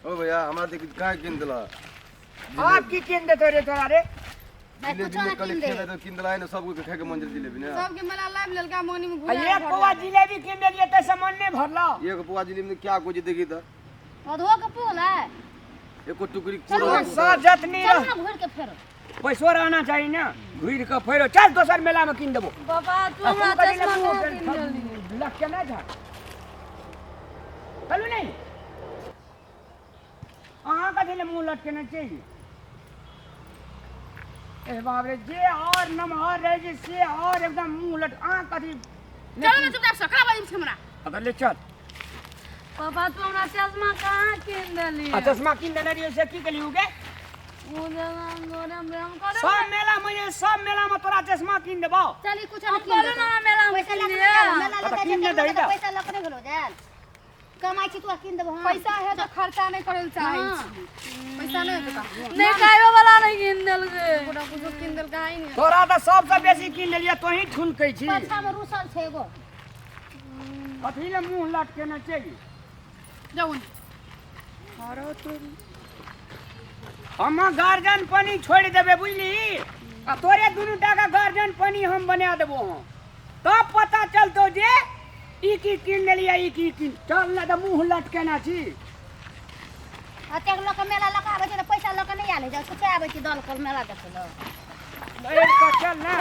ओ भैया हमरा देख का किन दिला आप की किन दे रे तोरा रे जिलेबी में कल खेले तो किन दिला है ना सब को खाए के मन जिलेबी ना सबके मला लाइव ललका मोनी में घुरा ये पौवा जिलेबी किन दे लिए त सामान ने भरला एक पुआ जिलेबी में क्या कुछ देखी था अधो के पोल है एको टुकड़ी पूरा साजत नहीं चल ना घुर के फेर पैसो रहना चाहिए ना घुर के फेरो चल दोसर मेला में किन देबो बाबा तू हमरा चश्मा कहां किन देली लग के ना जा चलू नहीं अहाँ कथी ले मुंह लटके ना चाहिए ए बाप रे जे और नमहर रहे जे से और एकदम मुंह लट अहाँ कथी चल ना चुपचाप सकरा बाजी हमरा अगर ले चल बाबा तू हमरा चश्मा कहां किन देली चश्मा किन देने रही से की कली होगे वो जगह गोरम ब्रह्म करे सब मेला में तोरा चश्मा किन देबो चली कुछ हम बोलो ना मेला में पैसा लगे पैसा लकने भेलो जाल कमाई छी तू किन देबो पैसा है तो खर्चा नहीं करल चाहे पैसा नहीं है तो नहीं कायो वाला नहीं किन देल गे गोटा कुछ किन देल काई नहीं तोरा तो सबसे बेसी किन लेलिया तो ही ठुनकै छी पाछा में रुसल छै एगो कथी ले मुंह लटके ना चाहिए जाऊ अरे तोरी हम गार्जियन पानी छोड़ देबे बुझली आ तोरे दुनू टाका गार्जियन पानी हम बना देबो हम तब पता चलतो जे ई की किन लेलिया ई की किन चल ना त मुंह लटके ना छी अतेक लोग मेला लगा आबै छै पैसा लग नहीं आले जा कुछ आबै छी दल कोल मेला देख लो बैठ के चल ना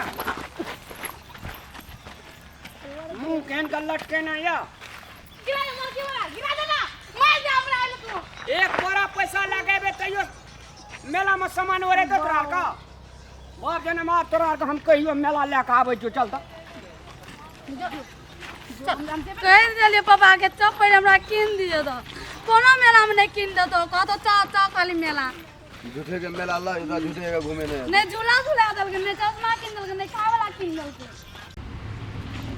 मुंह केन का लटके ना या गिरा दे ना मार दे हमरा आइल तू एक बोरा पैसा लगेबे तैयो मेला में सामान ओरे तो तोरा का बाप जने मार तोरा का हम कहियो मेला लेके आबै जो चल त कह दिलिए पापा के चप्पल हमरा किन दिए तो कोनो मेला में नहीं किन दे तो कह तो चा वाली मेला झूठे के मेला ला इधर झूठे के घूमे नहीं झूला दल के नहीं चश्मा किन दल के नहीं खा वाला किन दल के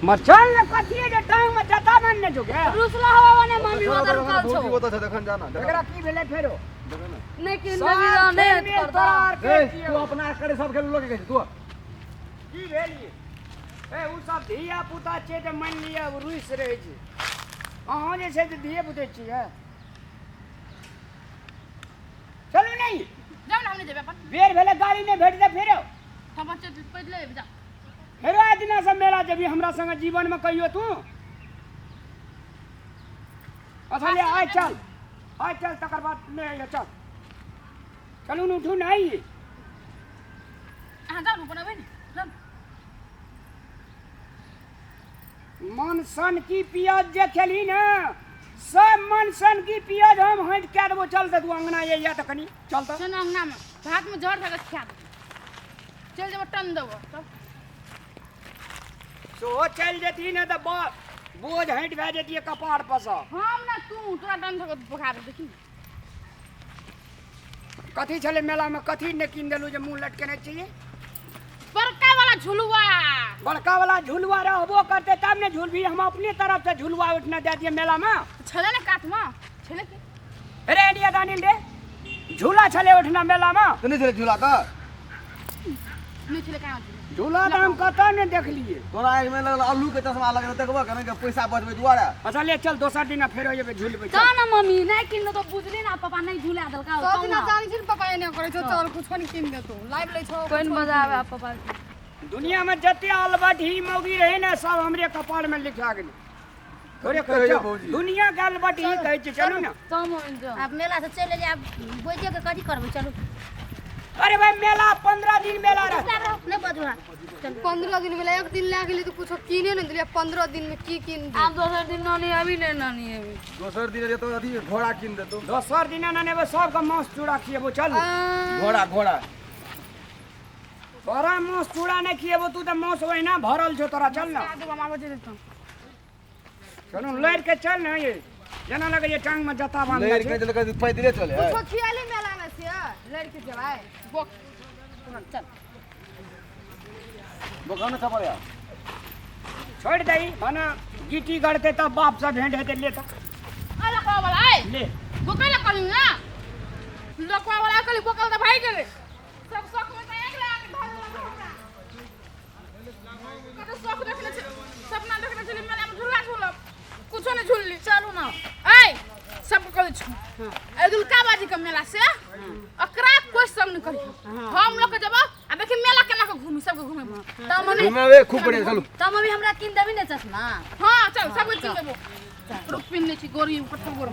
मचल न कथी जे टांग में जता मन ने जो गे रुसला हवा वाने मम्मी उधर कल छो वो तो देखन जाना एकरा की भेले फेरो नहीं किन दे नहीं कर तू अपना करे सब खेल लोग के तू की भेलिए ए उ सब धिया पुता छै जे मान लिया रुइस रहे छै अहाँ जे छै धिये पुते छियै चलू नहीं जाओ ना हमने जेबे अपन बेर भेले गाड़ी ने भेट दे फेरो हम बच्चे पैदले जा फेरो आ दिना सब मेला जबी हमरा संग जीवन में कहियो तू अच्छा ले आइ चल तकर बाद ले आइयो चल चलू न उठू नहीं हां जाओ न बनाबे न मन सन की पियाज जे खेली ना सब मन सन की पियाज हम हट के देबो चल दे तू अंगना ये या त कनी चल त चल अंगना में हाथ में जड़ धके खा चल जब टन देबो तब सो चल जेती ना त बोझ हट भए जेती कपार पर से हम ना तू तोरा टन धके बुखार देखी कथी छले मेला में कथी ने किन देलु जे मुंह लटके नहीं चाहिए बड़का वाला झुलुआ बड़का वाला झुलवा रहबो करते तब ने झूल भी हम अपने तरफ से झुलवा उठना दे दिए मेला में छले ने काट में छले के अरे इंडिया दानिल रे झूला छले उठना मेला में तो नहीं चले झूला का नहीं छले का झूला तो हम कता ने देख लिए तोरा एक में लगल आलू के चश्मा लगल देखबो कने के पैसा बचबे दुआरा अच्छा ले चल दोसर दिन फेर हो जेबे झूलबे जा ना मम्मी नहीं किन तो बुझली ना पापा नहीं झूला दल का सब दिन जानी छिन पापा एने करे छौ चल कुछ नहीं किन दे तू लाइव ले छौ कोई मजा आवे पापा दुनिया में जते अलबट ही मौगी रहे ना सब हमरे कपाल में लिखा गेल थोड़े कहियो कहियो भौजी। दुनिया के अलबट ही कहै छै चलू ना तो मम्मी जो अब मेला से चले ले अब बोझे के कथि करबे चलू अरे भाई मेला 15 दिन मेला रह नहीं बजुहा 15 दिन मेला एक दिन ला गेली तो कुछ किने नहीं दिलिया 15 दिन में की किन दे आप दोसर दिन नानी अभी नहीं नानी अभी दोसर दिन रे तो अथी घोड़ा किन दे तू दोसर दिन ना नेबे सब के मांस चूड़ा खिएबो चल घोड़ा तोरा मांस चूड़ा नहीं खिएबो तू तो मांस ओहिना भरल छौ तोरा चल ना आदू मामा बजे देता चलू लड़ के चल ना ये जना लगे ये टांग में जता बांध लेर के चल के पैदले चले कुछ खियाली मेला में से लड़के चलाए बोक चल बगान था पड़या छोड़ दई माना गिटी गड़ते तब बाप से भेंट हेते लेता अला का वाला आए ले बोकला कली ना लोकवा वाला कली बोकल त भाई गेले सब शौक में एक लाख धर हमरा कत शौक देखले छ सपना देखले छ मेला में झूला झूलब कुछो नहीं झूलली चलू ना ए सब कल आवे छु दुलकाबाजी के मेला से अकरा कोई संग नहीं करी हम लोग के जब आ देखि मेला केना के घूमी सब के घूमे त मम्मी घुमावे खूब बढ़िया चलो त मम्मी हमरा किन देबी ने चश्मा हां चल सब किन देबो रुक पिन्ने छी गोरी ऊपर गोर